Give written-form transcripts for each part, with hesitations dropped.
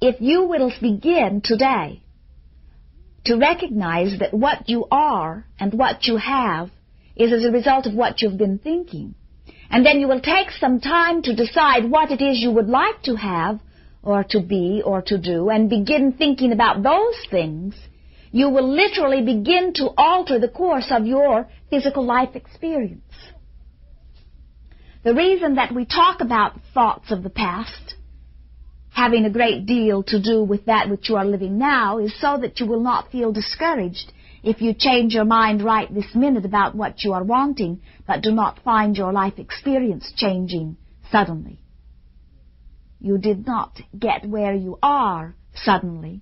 if you will begin today to recognize that what you are and what you have is as a result of what you've been thinking, and then you will take some time to decide what it is you would like to have or to be or to do, and begin thinking about those things, you will literally begin to alter the course of your physical life experience. The reason that we talk about thoughts of the past having a great deal to do with that which you are living now is so that you will not feel discouraged if you change your mind right this minute about what you are wanting, but do not find your life experience changing suddenly. You did not get where you are suddenly.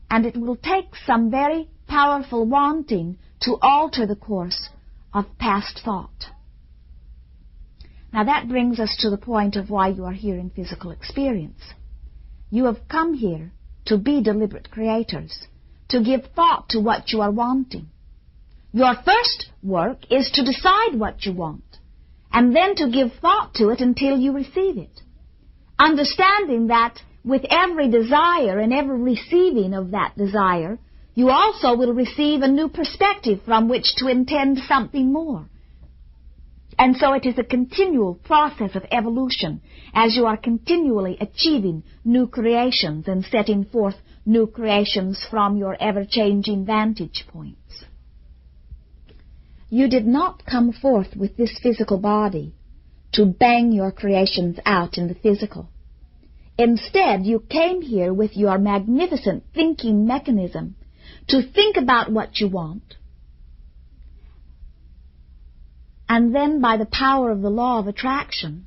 And it will take some very powerful wanting to alter the course of past thought. Now that brings us to the point of why you are here in physical experience. You have come here to be deliberate creators, to give thought to what you are wanting. Your first work is to decide what you want, and then to give thought to it until you receive it, understanding that with every desire and every receiving of that desire, you also will receive a new perspective from which to intend something more. And so it is a continual process of evolution as you are continually achieving new creations and setting forth new creations from your ever-changing vantage points. You did not come forth with this physical body to bang your creations out in the physical. Instead, you came here with your magnificent thinking mechanism to think about what you want, and then by the power of the law of attraction,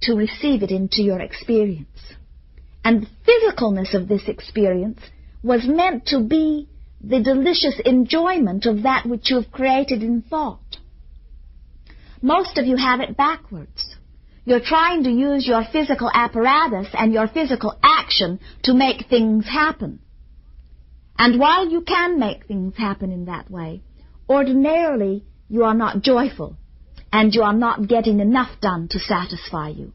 to receive it into your experience. And the physicalness of this experience was meant to be the delicious enjoyment of that which you have created in thought. Most of you have it backwards. You're trying to use your physical apparatus and your physical action to make things happen. And while you can make things happen in that way, ordinarily you are not joyful, and you are not getting enough done to satisfy you,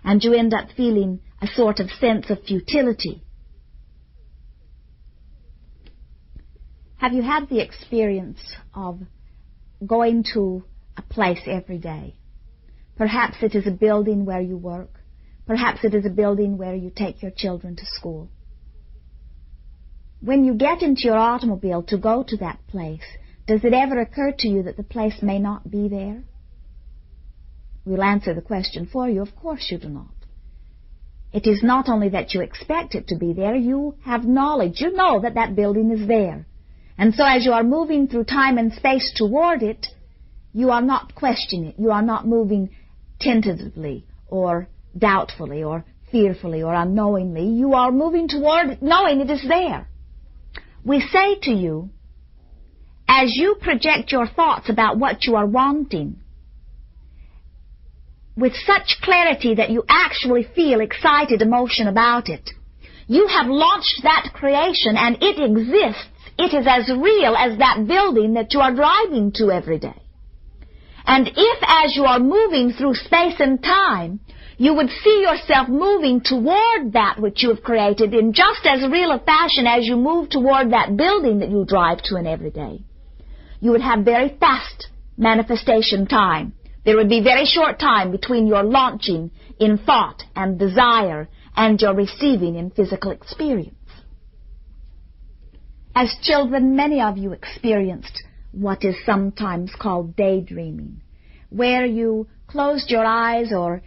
and you end up feeling a sort of sense of futility. Have you had the experience of going to a place every day? Perhaps it is a building where you work. Perhaps it is a building where you take your children to school. When you get into your automobile to go to that place, does it ever occur to you that the place may not be there? We'll answer the question for you. Of course you do not. It is not only that you expect it to be there, you have knowledge. You know that that building is there. And so as you are moving through time and space toward it, you are not questioning it. You are not moving tentatively or doubtfully or fearfully or unknowingly. You are moving toward it knowing it is there. We say to you, as you project your thoughts about what you are wanting, with such clarity that you actually feel excited emotion about it, you have launched that creation and it exists. It is as real as that building that you are driving to every day. And if as you are moving through space and time, you would see yourself moving toward that which you have created in just as real a fashion as you move toward that building that you drive to in every day, you would have very fast manifestation time. There would be very short time between your launching in thought and desire and your receiving in physical experience. As children, many of you experienced what is sometimes called daydreaming, where you closed your eyes or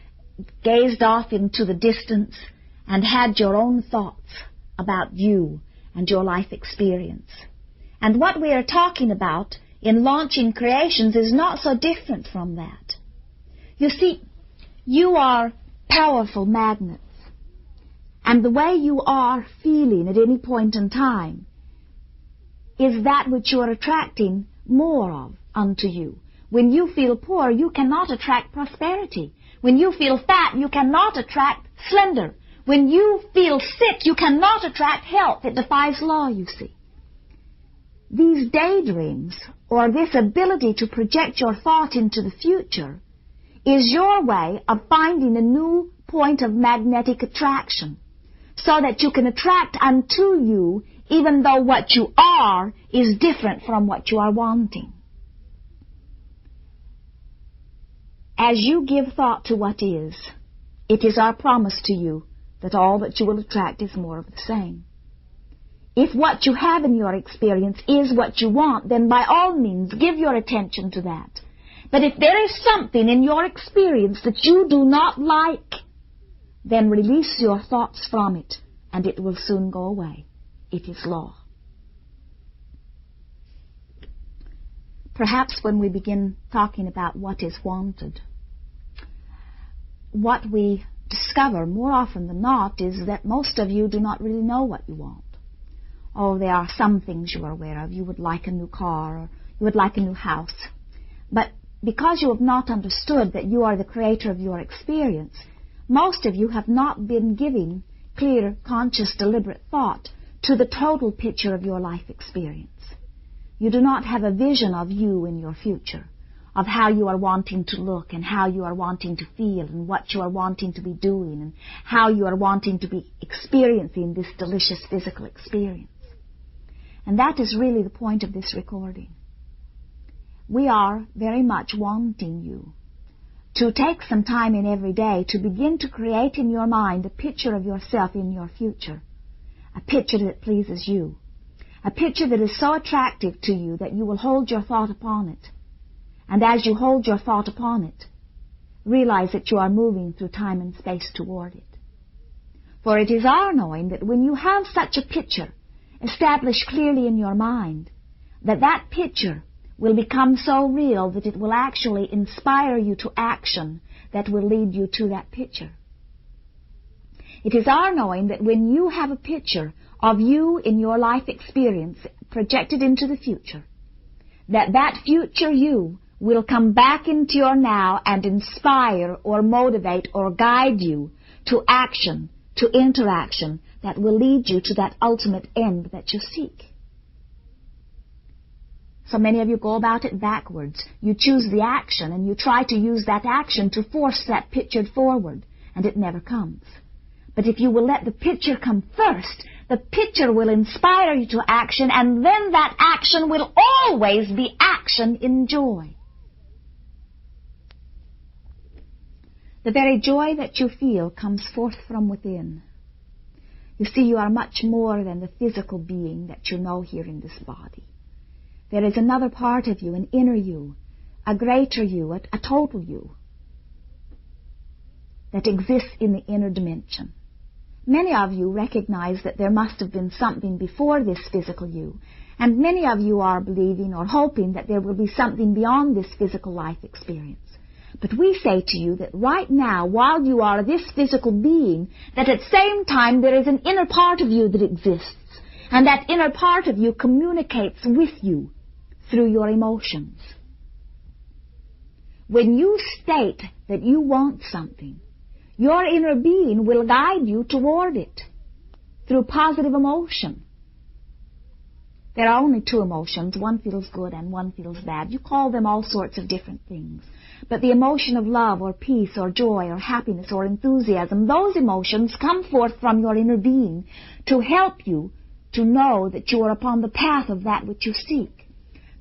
gazed off into the distance and had your own thoughts about you and your life experience. And what we are talking about in launching creations is not so different from that. You see, you are powerful magnets, and the way you are feeling at any point in time is that which you are attracting more of unto you. When you feel poor, you cannot attract prosperity. When you feel fat, you cannot attract slender. When you feel sick, you cannot attract health. It defies law, you see. These daydreams, or this ability to project your thought into the future, is your way of finding a new point of magnetic attraction, so that you can attract unto you even though what you are is different from what you are wanting. As you give thought to what is, it is our promise to you that all that you will attract is more of the same. If what you have in your experience is what you want, then by all means give your attention to that. But if there is something in your experience that you do not like, then release your thoughts from it, and it will soon go away. It is law. Perhaps when we begin talking about what is wanted, what we discover more often than not is that most of you do not really know what you want. Oh, there are some things you are aware of. You would like a new car, or you would like a new house. But because you have not understood that you are the creator of your experience, most of you have not been giving clear, conscious, deliberate thought to the total picture of your life experience. You do not have a vision of you in your future, of how you are wanting to look and how you are wanting to feel and what you are wanting to be doing and how you are wanting to be experiencing this delicious physical experience. And that is really the point of this recording. We are very much wanting you to take some time in every day to begin to create in your mind a picture of yourself in your future, a picture that pleases you, a picture that is so attractive to you that you will hold your thought upon it. And as you hold your thought upon it, realize that you are moving through time and space toward it. For it is our knowing that when you have such a picture established clearly in your mind, that picture will become so real that it will actually inspire you to action that will lead you to that picture. It is our knowing that when you have a picture of you in your life experience projected into the future, that future you will come back into your now and inspire or motivate or guide you to action, to interaction that will lead you to that ultimate end that you seek. So many of you go about it backwards. You choose the action and you try to use that action to force that picture forward, and it never comes. But if you will let the picture come first, the picture will inspire you to action, and then that action will always be action in joy. The very joy that you feel comes forth from within. You see, you are much more than the physical being that you know here in this body. There is another part of you, an inner you, a greater you, a total you, that exists in the inner dimension. Many of you recognize that there must have been something before this physical you, and many of you are believing or hoping that there will be something beyond this physical life experience. But we say to you that right now, while you are this physical being, that at the same time there is an inner part of you that exists, and that inner part of you communicates with you through your emotions. When you state that you want something, your inner being will guide you toward it through positive emotion. There are only two emotions. One feels good and one feels bad. You call them all sorts of different things. But the emotion of love or peace or joy or happiness or enthusiasm, those emotions come forth from your inner being to help you to know that you are upon the path of that which you seek.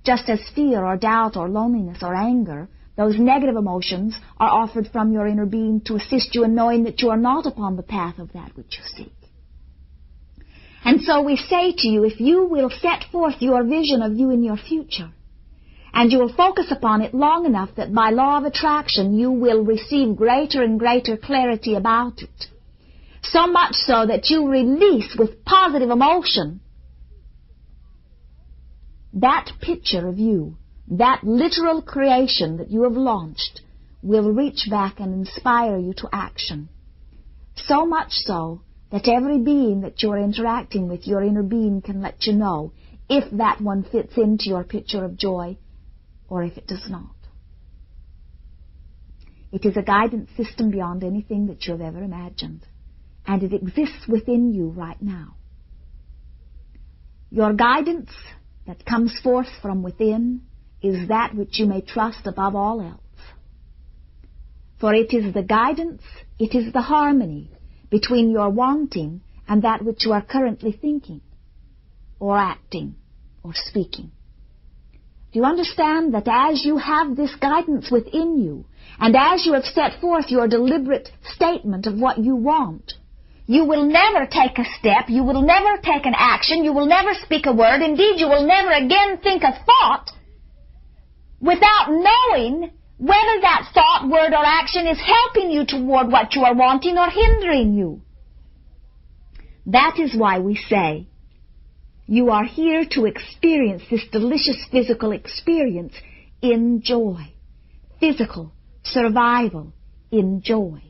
Just as fear or doubt or loneliness or anger, those negative emotions are offered from your inner being to assist you in knowing that you are not upon the path of that which you seek. And so we say to you, if you will set forth your vision of you in your future, and you will focus upon it long enough that by law of attraction you will receive greater and greater clarity about it, so much so that you release with positive emotion that picture of you, that literal creation that you have launched, will reach back and inspire you to action. So much so that every being that you're interacting with, your inner being can let you know if that one fits into your picture of joy or if it does not. It is a guidance system beyond anything that you have ever imagined, and it exists within you right now. Your guidance that comes forth from within is that which you may trust above all else. For it is the guidance, it is the harmony between your wanting and that which you are currently thinking, or acting, or speaking. Do you understand that as you have this guidance within you, and as you have set forth your deliberate statement of what you want, you will never take a step, you will never take an action, you will never speak a word, indeed you will never again think a thought without knowing whether that thought, word, or action is helping you toward what you are wanting or hindering you. That is why we say, you are here to experience this delicious physical experience in joy. Physical survival in joy.